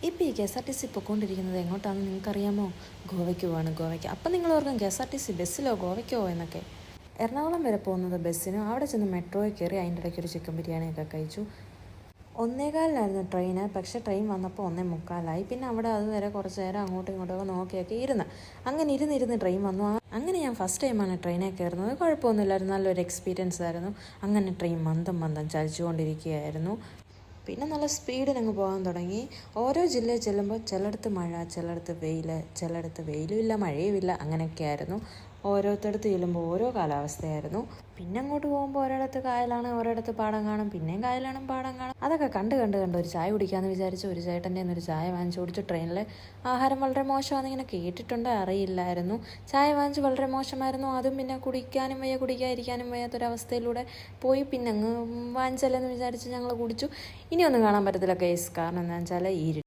ഇപ്പോൾ ഈ KSRTC പൊയ്ക്കൊണ്ടിരിക്കുന്നത് എങ്ങോട്ടാണെന്ന് നിങ്ങൾക്കറിയാമോ? ഗോവയ്ക്ക് പോവാണ്, ഗോവയ്ക്ക്. അപ്പം നിങ്ങൾ ഓർക്കും KSRTC ബസ്സിലോ ഗോവയ്ക്കോ എന്നൊക്കെ. എറണാകുളം വരെ പോകുന്നത് ബസ്സിനും അവിടെ ചെന്ന് മെട്രോയിൽ കയറി അതിൻ്റെ ഇടയ്ക്ക് ഒരു ചിക്കൻ ബിരിയാണിയൊക്കെ കഴിച്ചു. 1:15 ട്രെയിന്. പക്ഷേ ട്രെയിൻ വന്നപ്പോൾ 1:45. പിന്നെ അവിടെ അതുവരെ കുറച്ച് നേരം അങ്ങോട്ടും ഇങ്ങോട്ടൊക്കെ നോക്കിയൊക്കെ ഇരുന്ന് അങ്ങനെ ഇരുന്ന് ട്രെയിൻ വന്നു. അങ്ങനെ ഞാൻ ഫസ്റ്റ് ടൈമാണ് ട്രെയിനിൽ കയറുന്നത്. കുഴപ്പമൊന്നുമില്ലായിരുന്നു, നല്ലൊരു എക്സ്പീരിയൻസ് ആയിരുന്നു. അങ്ങനെ ട്രെയിൻ മന്ദം ചലിച്ചുകൊണ്ടിരിക്കുകയായിരുന്നു. പിന്നെ നല്ല സ്പീഡിനങ്ങ് പോകാൻ തുടങ്ങി. ഓരോ ജില്ലയിൽ ചെല്ലുമ്പോൾ ചിലയിടത്ത് മഴ, ചിലയിടത്ത് വെയിൽ, ചിലയിടത്ത് വെയിലും ഇല്ല മഴയും ഇല്ല, അങ്ങനെയൊക്കെ ആയിരുന്നു. ഓരോരുത്തടുത്ത് ചെല്ലുമ്പോൾ ഓരോ കാലാവസ്ഥയായിരുന്നു. പിന്നെ അങ്ങോട്ട് പോകുമ്പോൾ ഒരിടത്ത് കായലാണ്, ഒരിടത്ത് പാടം കാണും, പിന്നെയും കായലാണ് പാടം കാണും. അതൊക്കെ കണ്ട് ഒരു ചായ കുടിക്കാമെന്ന് വിചാരിച്ചു. ഒരു ചേട്ടൻ്റെ ഒരു ചായ വാങ്ങിച്ചു കുടിച്ചു. ട്രെയിനിൽ ആഹാരം വളരെ മോശമാണെന്നിങ്ങനെ കേട്ടിട്ടുണ്ട്, അറിയില്ലായിരുന്നു. ചായ വാങ്ങിച്ച് വളരെ മോശമായിരുന്നു. അതും പിന്നെ കുടിക്കാനും വയ്യ കുടിക്കാതിരിക്കാനും വയ്യാത്തൊരവസ്ഥയിലൂടെ പോയി. പിന്നെ അങ്ങ് വാങ്ങിച്ചല്ലെന്ന് വിചാരിച്ച് ഞങ്ങൾ കുടിച്ചു. ഇനിയൊന്നും കാണാൻ പറ്റത്തില്ല കേസ്. കാരണം എന്താണെന്ന് വെച്ചാൽ